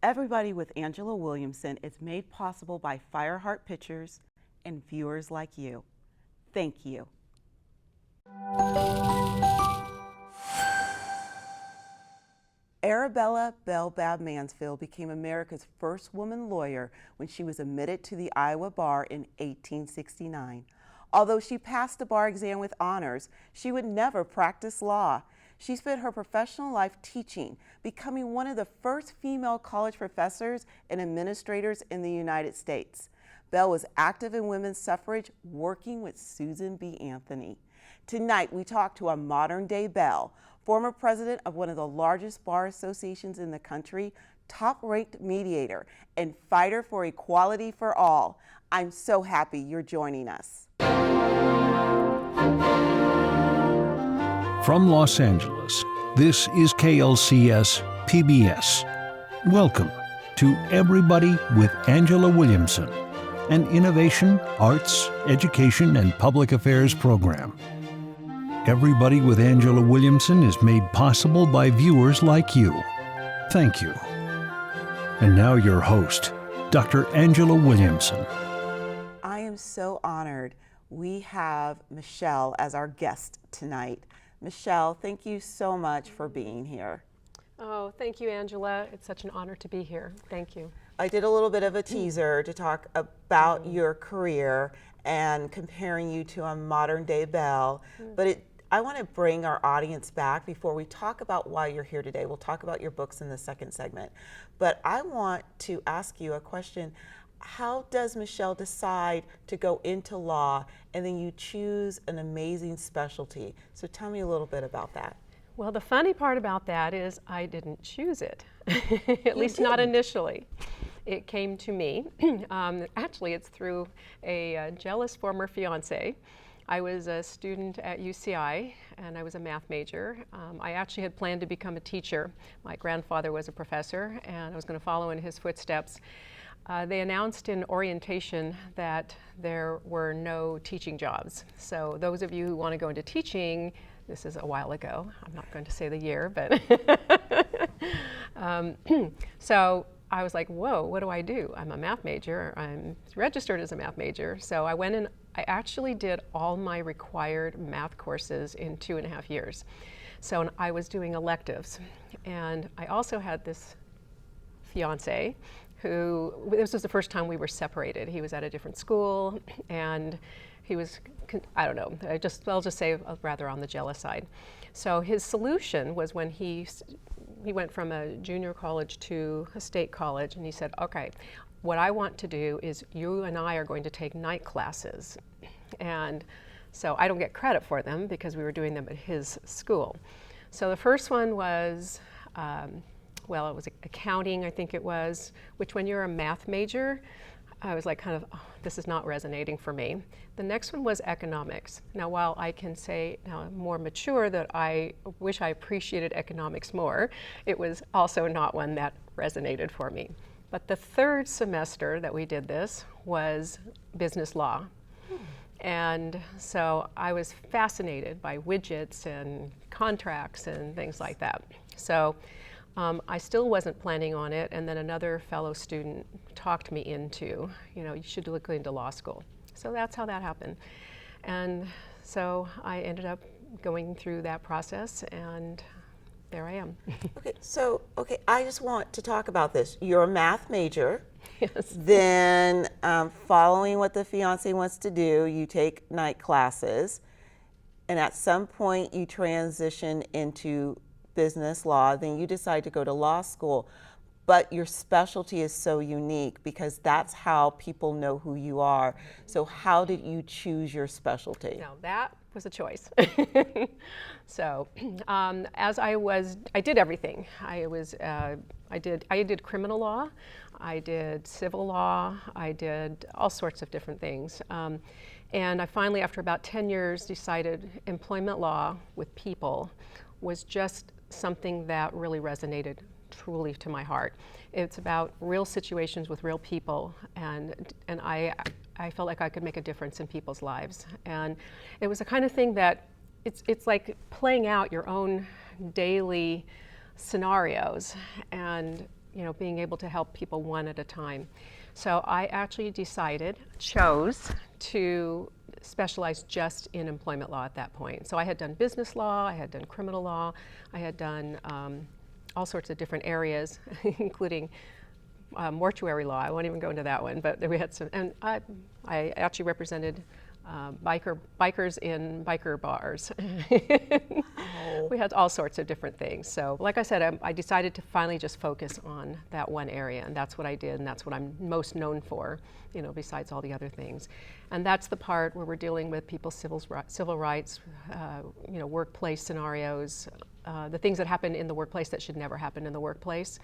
Everybody with Angela Williamson is made possible by Fireheart Pictures and viewers like you. Thank you. Arabella Bell Babb Mansfield became America's first woman lawyer when she was admitted to the Iowa bar in 1869. Although she passed the bar exam with honors, she would never practice law. She spent her professional life teaching, becoming one of the first female college professors and administrators in the United States. Bell was active in women's suffrage, working with Susan B. Anthony. Tonight, we talk to a modern-day Bell, former president of one of the largest bar associations in the country, top-ranked mediator, and fighter for equality for all. I'm so happy you're joining us. From Los Angeles, this is KLCS PBS. Welcome to Everybody with Angela Williamson, an innovation, arts, education, and public affairs program. Everybody with Angela Williamson is made possible by viewers like you. Thank you. And now your host, Dr. Angela Williamson. I am so honored. We have Michelle as our guest tonight. Michelle, thank you so much for being here. Oh, thank you, Angela. It's such an honor to be here. Thank you. I did a little bit of a teaser to talk about your career and comparing you to a modern day Bell, but I want to bring our audience back before we talk about why you're here today. We'll talk about your books in the second segment, but I want to ask you a question. How does Michelle decide to go into law and then you choose an amazing specialty? So tell me a little bit about that. Well, the funny part about that is I didn't choose it, at least not initially. It came to me. Actually, it's through a jealous former fiance. I was a student at UCI and I was a math major. I actually had planned to become a teacher. My grandfather was a professor and I was going to follow in his footsteps. They announced in orientation that there were no teaching jobs. So those of you who want to go into teaching, this is a while ago, I'm not going to say the year, but so I was like, whoa, what do I do? I'm a math major, I'm registered as a math major. So I went and I actually did all my required math courses in 2.5 years. So I was doing electives. And I also had this fiance who, this was the first time we were separated. He was at a different school and he was, I don't know, I'll just say rather on the jealous side. So his solution was when he went from a junior college to a state college and he said, okay, what I want to do is you and I are going to take night classes. And so I don't get credit for them because we were doing them at his school. So the first one was, well, it was accounting, I think it was, which when you're a math major, I was like kind of, oh, this is not resonating for me. The next one was economics. Now, while I can say now I'm more mature that I wish I appreciated economics more, it was also not one that resonated for me. But the third semester that we did this was business law. And so I was fascinated by widgets and contracts and things like that. So I still wasn't planning on it, and then another fellow student talked me into, you should look into law school. So that's how that happened. And so I ended up going through that process, and there I am. Okay, I just want to talk about this. You're a math major. Yes. Then following what the fiance wants to do, you take night classes, and at some point you transition into business law, then you decide to go to law school. But your specialty is so unique because that's how people know who you are. So how did you choose your specialty? Now that was a choice. So as I did everything. I did criminal law, I did civil law, I did all sorts of different things. And I finally, after about 10 years, decided employment law with people was just something that really resonated truly to my heart. It's about real situations with real people, and I felt like I could make a difference in people's lives. And it was the kind of thing that it's like playing out your own daily scenarios, and being able to help people one at a time. So I actually chose to specialize just in employment law at that point. So I had done business law, I had done criminal law, I had done all sorts of different areas, including mortuary law. I won't even go into that one, but we had some, and I actually represented bikers in biker bars. Wow. We had all sorts of different things. So like I said, I decided to finally just focus on that one area, and that's what I did, and that's what I'm most known for, besides all the other things. And that's the part where we're dealing with people's civil rights, workplace scenarios, the things that happen in the workplace that should never happen in the workplace.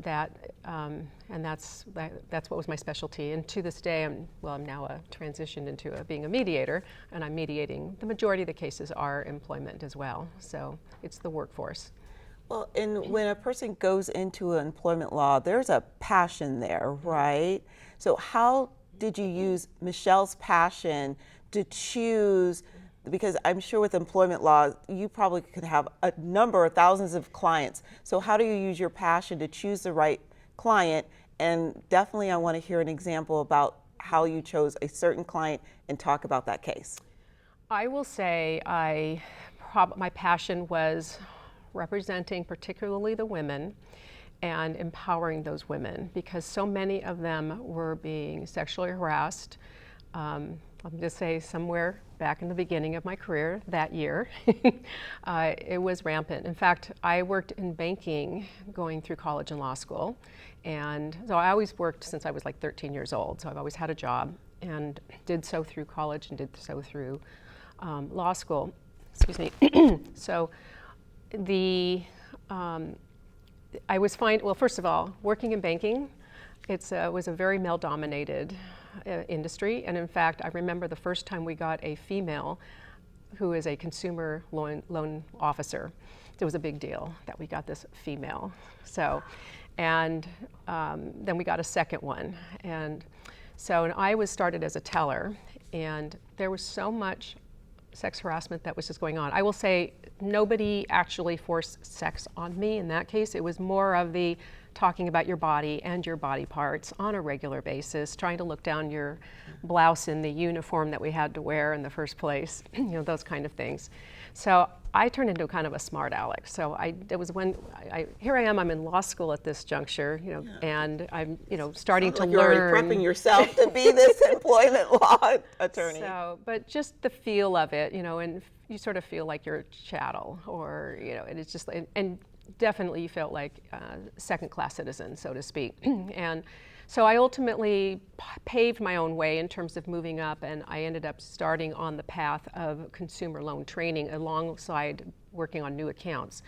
And that's what was my specialty. And to this day, I'm now transitioned into being a mediator, and I'm mediating. The majority of the cases are employment as well, so it's the workforce. Well, and when a person goes into employment law, there's a passion there, right? So how did you use Michelle's passion to choose? Because I'm sure with employment law, you probably could have a number of thousands of clients. So how do you use your passion to choose the right client? And definitely I want to hear an example about how you chose a certain client and talk about that case. I will say my passion was representing particularly the women and empowering those women, because so many of them were being sexually harassed. I'll just say somewhere back in the beginning of my career that year, it was rampant. In fact, I worked in banking going through college and law school. And so I always worked since I was like 13 years old. So I've always had a job, and did so through college and did so through law school. Excuse me. So I was well, first of all, working in banking, was a very male-dominated industry, and in fact, I remember the first time we got a female who is a consumer loan officer. It was a big deal that we got this female. So, and then we got a second one, and I was started as a teller, and there was so much sex harassment that was just going on. I will say nobody actually forced sex on me in that case. It was more of the talking about your body and your body parts on a regular basis, trying to look down your blouse in the uniform that we had to wear in the first place, those kind of things. So I turned into kind of a smart aleck. So here I am, I'm in law school at this juncture, and I'm, starting to learn. You're already prepping yourself to be this employment law attorney. So, but just the feel of it, and you sort of feel like you're a chattel, or, and it's just, and definitely you felt like a second-class citizen, so to speak. And so I ultimately paved my own way in terms of moving up, and I ended up starting on the path of consumer loan training alongside working on new accounts.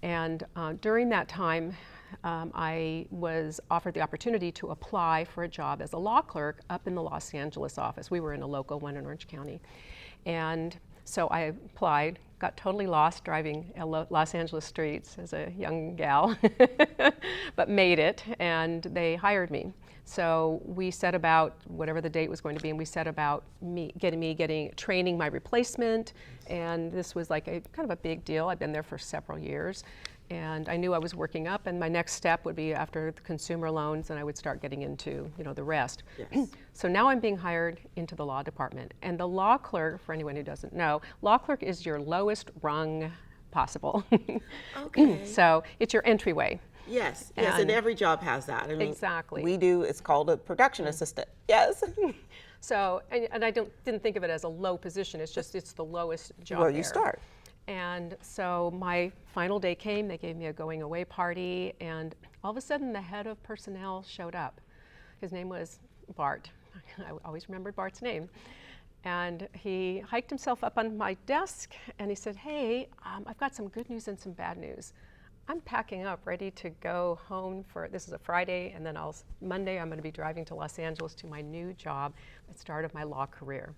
And during that time, I was offered the opportunity to apply for a job as a law clerk up in the Los Angeles office. We were in a local one in Orange County. And so I applied, got totally lost driving Los Angeles streets as a young gal, but made it, and they hired me. So we set about, whatever the date was going to be, and we set about training my replacement, and this was like a kind of a big deal. I've been there for several years, and I knew I was working up, and my next step would be after the consumer loans, and I would start getting into, the rest. Yes. So now I'm being hired into the law department, and the law clerk, for anyone who doesn't know, law clerk is your lowest rung possible. Okay. So it's your entryway. Yes, and every job has that. I mean, exactly. We do, it's called a production assistant. Yes. So, and I didn't think of it as a low position, it's the lowest job Where there. you start. And so my final day came, they gave me a going away party, and all of a sudden the head of personnel showed up. His name was Bart. I always remembered Bart's name. And he hiked himself up on my desk and he said, hey, I've got some good news and some bad news. I'm packing up, ready to go home this is a Friday, and then Monday I'm going to be driving to Los Angeles to my new job, the start of my law career.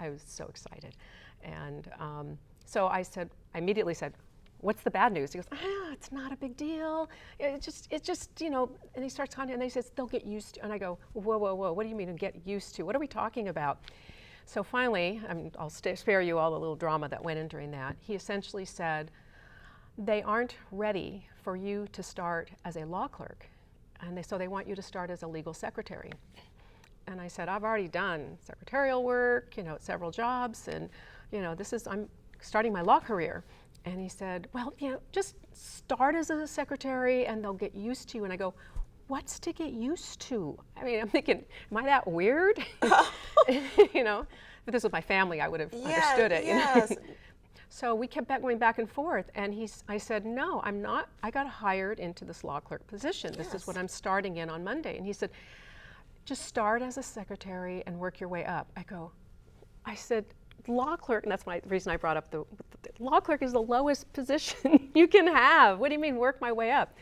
I was so excited. And so I immediately said, what's the bad news? He goes, it's not a big deal. It's just, and he starts talking, and he says, they'll get used to, and I go, whoa, what do you mean get used to? What are we talking about? So finally, I'll spare you all the little drama that went in during that. He essentially said, they aren't ready for you to start as a law clerk. And so they want you to start as a legal secretary. And I said, I've already done secretarial work, at several jobs, and I'm starting my law career. And he said, well, just start as a secretary and they'll get used to you. And I go, what's to get used to? I mean, I'm thinking, am I that weird? If this was my family, I would have understood it. Yes. So we kept going back and forth, and I said, no, I'm not. I got hired into this law clerk position. This is what I'm starting in on Monday. And he said, just start as a secretary and work your way up. I said, law clerk, and that's the reason I brought up the law clerk is the lowest position you can have. What do you mean work my way up?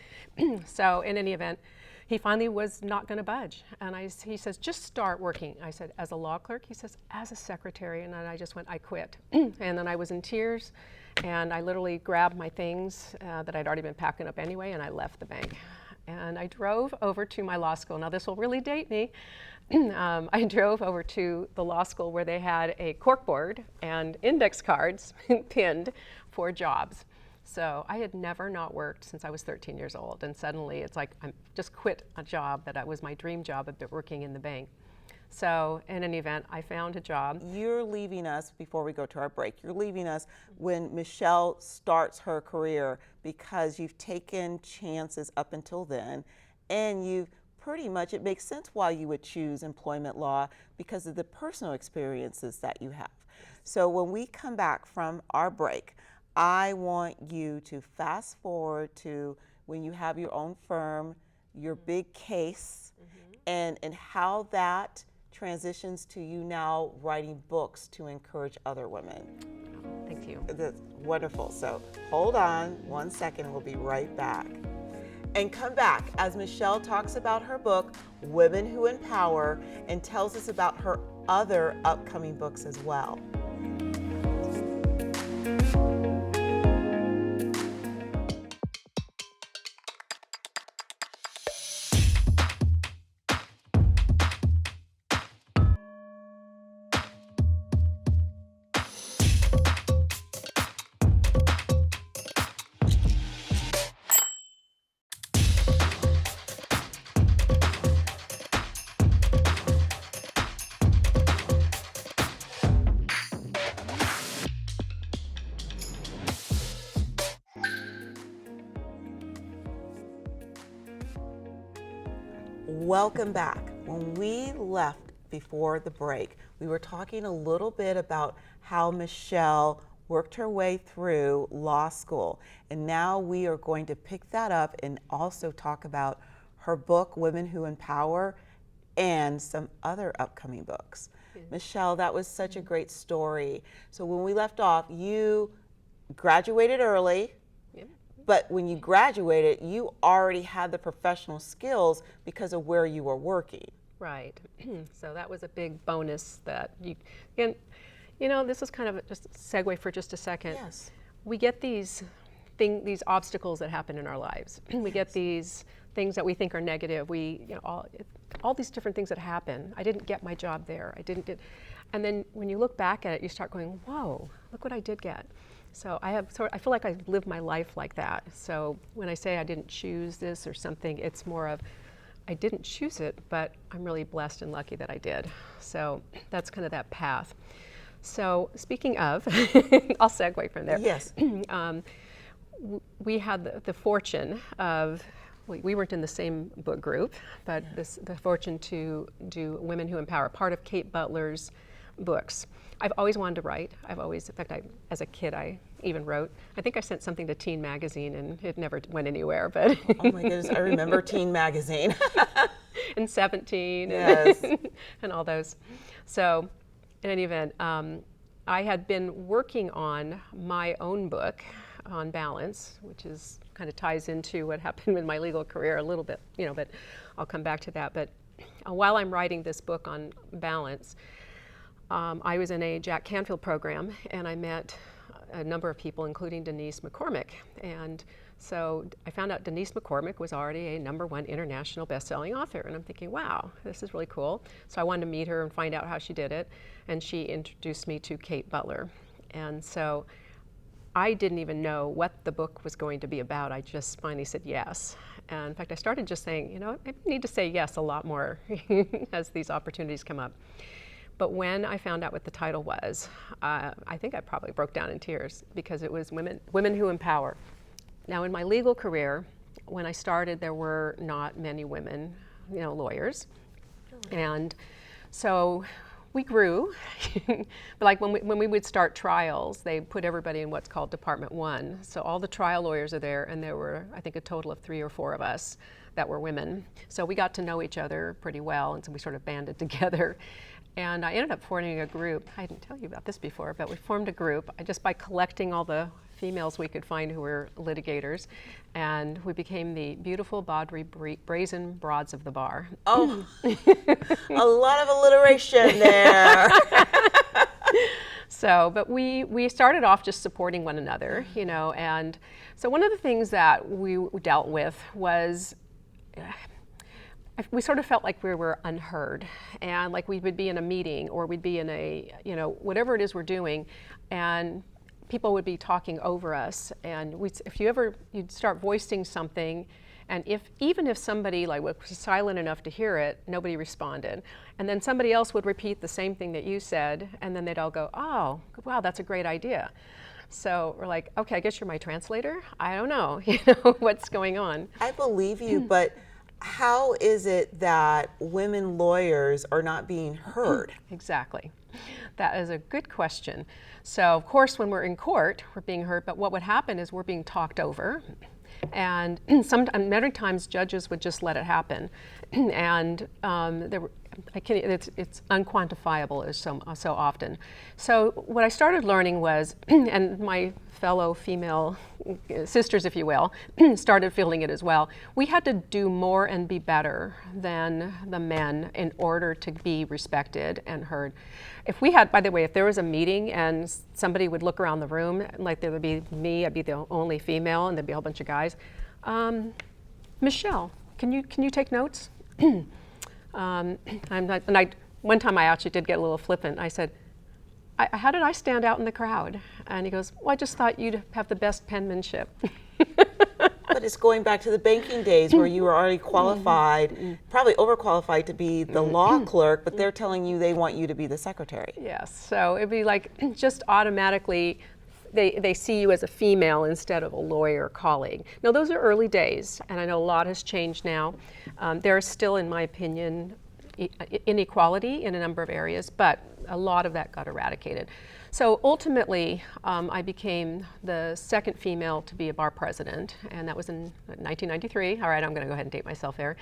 So in any event, he finally was not going to budge. And he says, just start working. I said, as a law clerk? He says, as a secretary. And then I just went, I quit. And then I was in tears, and I literally grabbed my things that I'd already been packing up anyway, and I left the bank. And I drove over to my law school. Now this will really date me. I drove over to the law school where they had a corkboard and index cards pinned for jobs. So I had never not worked since I was 13 years old, and suddenly it's like I just quit a job that was my dream job of working in the bank. So in any event, I found a job. You're leaving us, before we go to our break, you're leaving us when Michelle starts her career because you've taken chances up until then, and you've pretty much, it makes sense why you would choose employment law because of the personal experiences that you have. So when we come back from our break, I want you to fast forward to when you have your own firm, your big case, and how that transitions to you now writing books to encourage other women. Thank you. That's wonderful. So hold on 1 second, we'll be right back. And come back as Michelle talks about her book, Women Who Empower, and tells us about her other upcoming books as well. Welcome back. When we left before the break, we were talking a little bit about how Michelle worked her way through law school. And now we are going to pick that up and also talk about her book, Women Who Empower, and some other upcoming books. Michelle, that was such a great story. So when we left off, you graduated early. But when you graduated, you already had the professional skills because of where you were working. Right. So that was a big bonus that this is kind of just a segue for just a second. Yes. We get these obstacles that happen in our lives. We get these things that we think are negative. All these different things that happen. I didn't get my job there. And then when you look back at it, you start going, whoa, look what I did get. So I feel like I lived my life like that. So when I say I didn't choose this or something, it's more of I didn't choose it, but I'm really blessed and lucky that I did. So that's kind of that path. So speaking of, I'll segue from there. Yes. We had the fortune of, we weren't in the same book group, but the fortune to do Women Who Empower, part of Kate Butler's books. I've always wanted to write. In fact, as a kid, I even wrote. I think I sent something to Teen Magazine and it never went anywhere, but. Oh my goodness, I remember Teen Magazine. And 17 yes. and all those. So in any event, I had been working on my own book on balance, which is kind of ties into what happened with my legal career a little bit, but I'll come back to that. But while I'm writing this book on balance, I was in a Jack Canfield program, and I met a number of people, including Denise McCormick. And so I found out Denise McCormick was already a #1 international best-selling author. And I'm thinking, wow, this is really cool. So I wanted to meet her and find out how she did it. And she introduced me to Kate Butler. And so I didn't even know what the book was going to be about. I just finally said yes. And in fact, I started just saying, you know, I need to say yes a lot more as these opportunities come up. But when I found out what the title was, I think I probably broke down in tears, because it was Women Who Empower. Now, in my legal career, when I started, there were not many women, you know, lawyers. And so we grew. But like when we would start trials, they put everybody in what's called Department 1. So all the trial lawyers are there, and there were, I think, a total of 3 or 4 of us that were women. So we got to know each other pretty well, and so we sort of banded together. And I ended up forming a group. I didn't tell you about this before, but we formed a group just by collecting all the females we could find who were litigators, and we became the beautiful, bawdry, brazen broads of the bar. Oh, a lot of alliteration there. So, but we started off just supporting one another, you know, and so one of the things that we dealt with was we sort of felt like we were unheard, and like we would be in a meeting, or we'd be in a, you know, whatever it is we're doing, and people would be talking over us, and you'd start voicing something, and even if somebody like was silent enough to hear it, nobody responded, and then somebody else would repeat the same thing that you said, and then they'd all go, oh, wow, that's a great idea. So we're like, okay, I guess you're my translator? I don't know, you know, what's going on. I believe you, but how is it that women lawyers are not being heard? Exactly. That is a good question. So, of course, when we're in court, we're being heard, but what would happen is we're being talked over. And many times judges would just let it happen. And it's unquantifiable as so often. So what I started learning was, and my fellow female sisters, if you will, started feeling it as well, we had to do more and be better than the men in order to be respected and heard. If we had, by the way, if there was a meeting and somebody would look around the room, like there would be me, I'd be the only female, and there'd be a whole bunch of guys. Michelle, can you take notes? One time I actually did get a little flippant. I said, how did I stand out in the crowd? And he goes, well, I just thought you'd have the best penmanship. But it's going back to the banking days where you were already qualified, probably overqualified to be the law clerk, but they're telling you they want you to be the secretary. Yes, so it'd be like just automatically they see you as a female instead of a lawyer colleague. Now, those are early days, and I know a lot has changed now. There is still, in my opinion, inequality in a number of areas, but a lot of that got eradicated. So ultimately, I became the second female to be a bar president, and that was in 1993. All right, I'm going to go ahead and date myself there.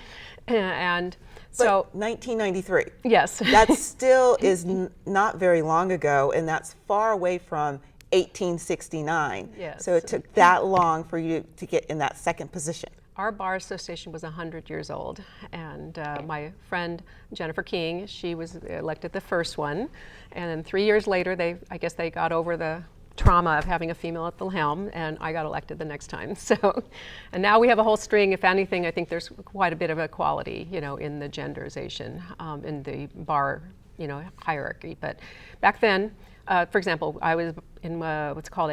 And so, but 1993. Yes. That still is not very long ago, and that's far away from 1869. Yes. So it took that long for you to get in that second position. Our bar association was 100 years old, and my friend Jennifer King, she was elected the first one, and then 3 years later, I guess they got over the trauma of having a female at the helm, and I got elected the next time. So, and now we have a whole string. If anything, I think there's quite a bit of equality, you know, in the genderization in the bar, you know, hierarchy. But back then, for example, I was in what's called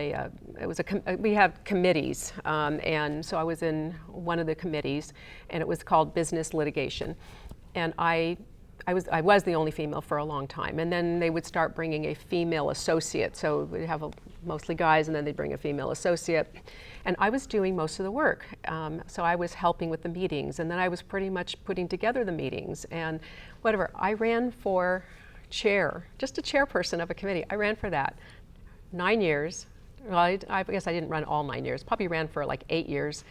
we have committees, and so I was in one of the committees, and it was called business litigation, and I was the only female for a long time, and then they would start bringing a female associate. So we'd have mostly guys, and then they'd bring a female associate, and I was doing most of the work. So I was helping with the meetings, and then I was pretty much putting together the meetings and whatever. I ran for just a chairperson of a committee. I ran for that 9 years. Well, I guess I didn't run all 9 years. Probably ran for like 8 years.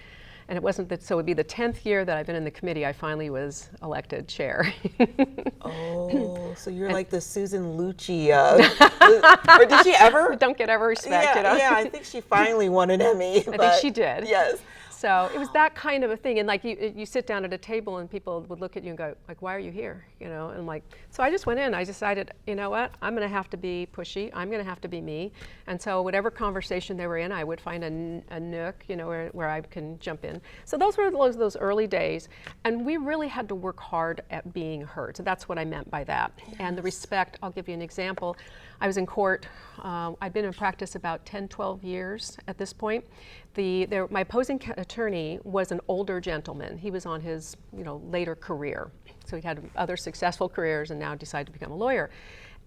And it wasn't that, so it would be the 10th year that I've been in the committee, I finally was elected chair. Oh, so you're like the Susan Lucci, or did she ever? Don't get ever respect, yeah, you know? Yeah, I think she finally won an Emmy. I think she did. Yes. So it was that kind of a thing, and like you sit down at a table and people would look at you and go, like, why are you here? You know, and like, so I just went in. I decided, you know what? I'm going to have to be pushy. I'm going to have to be me. And so whatever conversation they were in, I would find a nook, you know, where I can jump in. So those were those early days, and we really had to work hard at being heard. So that's what I meant by that. Yes. And the respect. I'll give you an example. I was in court. I'd been in practice about 10, 12 years at this point. My opposing attorney was an older gentleman. He was on his, later career. So he had other successful careers and now decided to become a lawyer.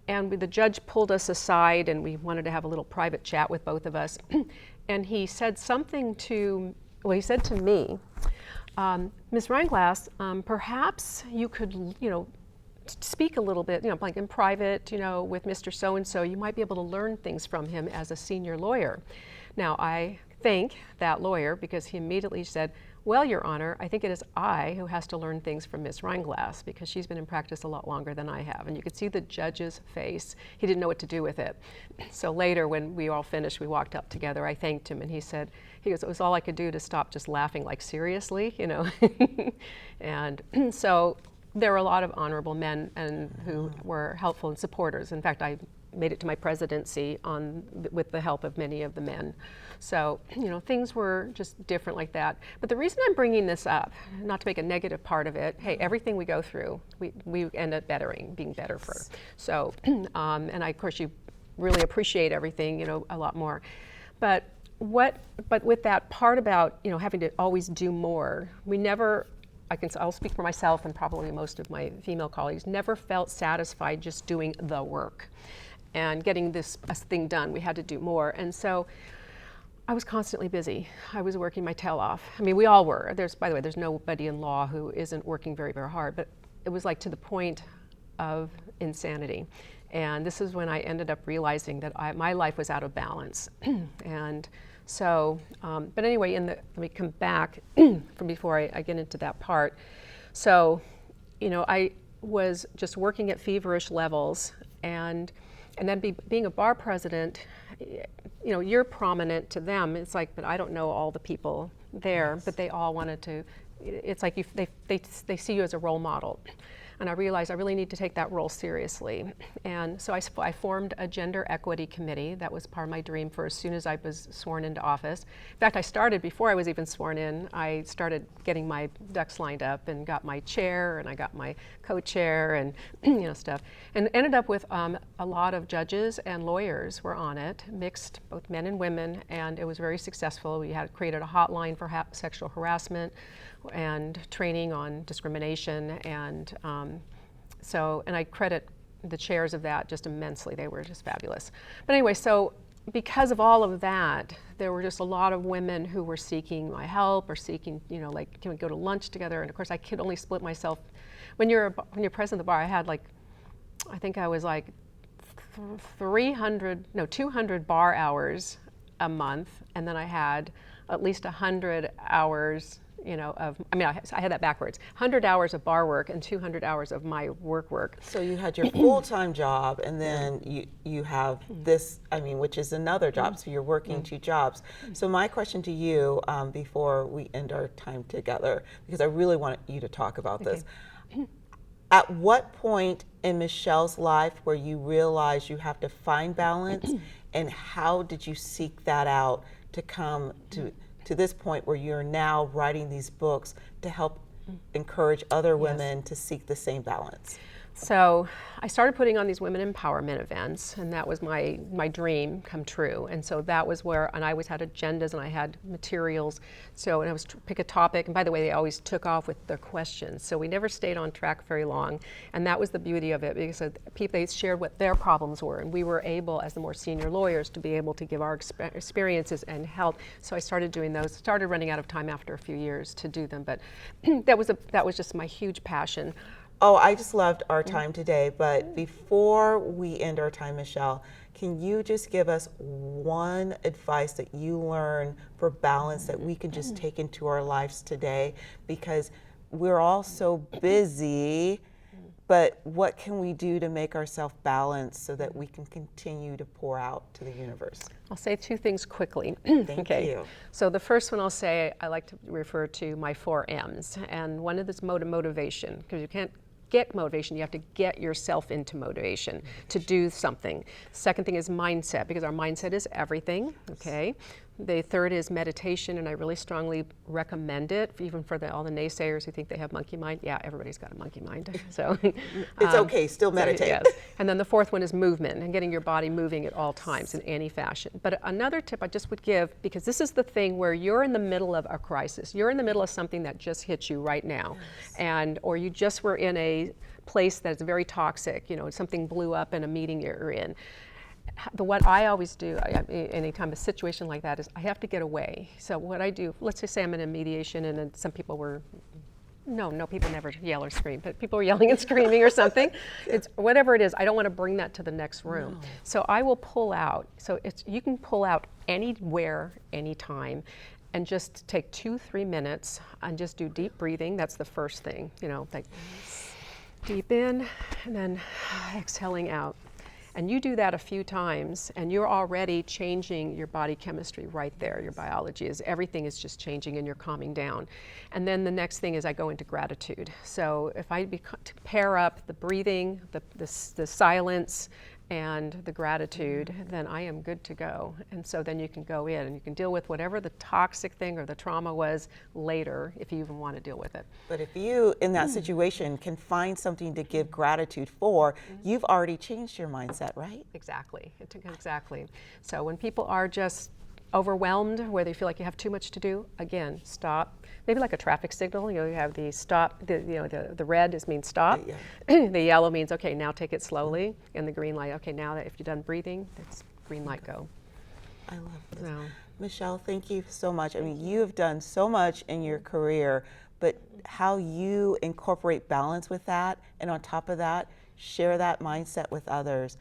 And the judge pulled us aside and we wanted to have a little private chat with both of us. And he said something he said to me, Ms. Reinglass, perhaps you could, speak a little bit, like in private, with Mr. So-and-so, you might be able to learn things from him as a senior lawyer. Now, I thank that lawyer because he immediately said, well, Your Honor, I think it is I who has to learn things from Ms. Reinglass because she's been in practice a lot longer than I have. And you could see the judge's face. He didn't know what to do with it. So later when we all finished, we walked up together, I thanked him and he goes, it was all I could do to stop just laughing, like seriously, And so there were a lot of honorable men who were helpful and supporters. In fact, I made it to my presidency with the help of many of the men. So, things were just different like that. But the reason I'm bringing this up, not to make a negative part of it, hey, everything we go through, we end up being better for. So, and of course you really appreciate everything, a lot more. But with that part about, having to always do more, I'll speak for myself and probably most of my female colleagues, never felt satisfied just doing the work and getting this thing done. We had to do more. And so I was constantly busy. I was working my tail off. I mean, we all were. By the way, there's nobody in law who isn't working very, very hard, but it was like to the point of insanity. And this is when I ended up realizing that my life was out of balance. And so, but anyway, let me come back from before I get into that part. So, I was just working at feverish levels, and then being a bar president, you're prominent to them. It's like, but I don't know all the people there, yes. But they all wanted to. It's like they see you as a role model. And I realized I really need to take that role seriously. And so I formed a gender equity committee. That was part of my dream for as soon as I was sworn into office. In fact, I started before I was even sworn in. I started getting my ducks lined up and got my chair and I got my co-chair and stuff. And ended up with a lot of judges and lawyers were on it, mixed both men and women, and it was very successful. We had created a hotline for sexual harassment and training on discrimination, and and I credit the chairs of that just immensely. They were just fabulous. But anyway, so because of all of that, there were just a lot of women who were seeking my help or seeking, like, can we go to lunch together? And of course, I could only split myself. When you're president of the bar, I think I was like 200 bar hours a month, and then I had at least 100 hours. I had that backwards. 100 hours of bar work and 200 hours of my work. So you had your full-time job, and then you have this, which is another job, so you're working two jobs. So my question to you, before we end our time together, because I really want you to talk about this. At what point in Michelle's life where you realized you have to find balance, and how did you seek that out to come to this point where you're now writing these books to help encourage other women to seek the same balance? So I started putting on these women empowerment events, and that was my dream come true. And so that was where, and I always had agendas and I had materials. So, and I was pick a topic, and by the way, they always took off with their questions. So we never stayed on track very long. And that was the beauty of it, because they shared what their problems were. And we were able, as the more senior lawyers, to be able to give our experiences and help. So I started doing those, started running out of time after a few years to do them. But that was just my huge passion. Oh, I just loved our time today, but before we end our time, Michelle, can you just give us one advice that you learned for balance that we can just take into our lives today? Because we're all so busy, but what can we do to make ourselves balanced so that we can continue to pour out to the universe? I'll say two things quickly. Thank you. So the first one I'll say, I like to refer to my 4 M's. And one of this motivation, because you can't get motivation, you have to get yourself into motivation to do something. Second thing is mindset, because our mindset is everything, okay? The third is meditation, and I really strongly recommend it, even for all the naysayers who think they have monkey mind. Yeah, everybody's got a monkey mind. So it's okay, still meditate. Yes. And then the fourth one is movement, and getting your body moving at all times in any fashion. But another tip I just would give, because this is the thing where you're in the middle of a crisis. You're in the middle of something that just hit you right now, or you just were in a place that's very toxic, something blew up in a meeting you're in. What I always do anytime a situation like that is I have to get away. So what I do, let's just say I'm in a mediation and then some people were, no, people never yell or scream, but people are yelling and screaming or something. It's whatever it is, I don't want to bring that to the next room. No. So I will pull out. So you can pull out anywhere, anytime, and just take 2-3 minutes and just do deep breathing. That's the first thing, like deep in and then exhaling out. And you do that a few times, and you're already changing your body chemistry right there. Your biology everything is just changing, and you're calming down. And then the next thing is I go into gratitude. So if I pair up the breathing, the silence, and the gratitude, then I am good to go. And so then you can go in and you can deal with whatever the toxic thing or the trauma was later, if you even want to deal with it. But if you, in that situation, can find something to give gratitude for, you've already changed your mindset, right? Exactly. Exactly. So when people are just overwhelmed, where they feel like you have too much to do, again, stop. Maybe like a traffic signal, you have the stop, the red means stop. Yeah. The yellow means, okay, now take it slowly. And the green light, okay, now that if you're done breathing, it's green light, go. I love this. So, Michelle, thank you so much. I mean, you have done so much in your career, but how you incorporate balance with that, and on top of that, share that mindset with others.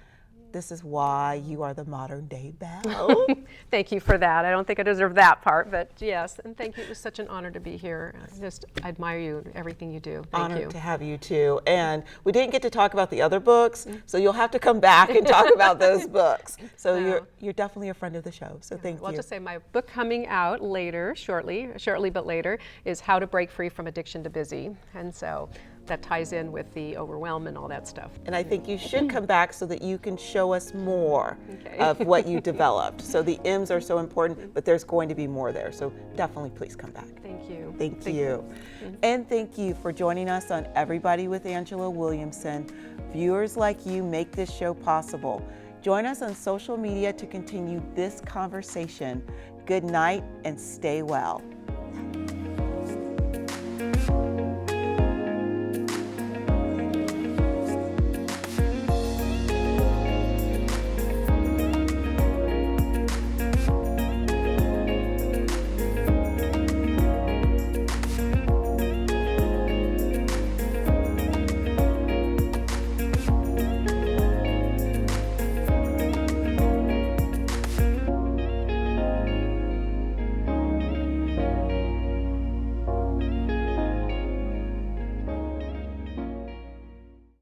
This is why you are the modern day Belle. Thank you for that. I don't think I deserve that part, but yes, and thank you. It was such an honor to be here. I just admire you, everything you do. Thank you. Honored to have you too. And we didn't get to talk about the other books, so you'll have to come back and talk about those books. So you're definitely a friend of the show. So thank you. Well, I'll just say my book coming out later, shortly but later, is How to Break Free from Addiction to Busy, and so that ties in with the overwhelm and all that stuff. And I think you should come back so that you can show us more of what you developed. So the M's are so important, but there's going to be more there. So definitely please come back. Thank you. Thank you. And thank you for joining us on Everybody with Angela Williamson. Viewers like you make this show possible. Join us on social media to continue this conversation. Good night and stay well.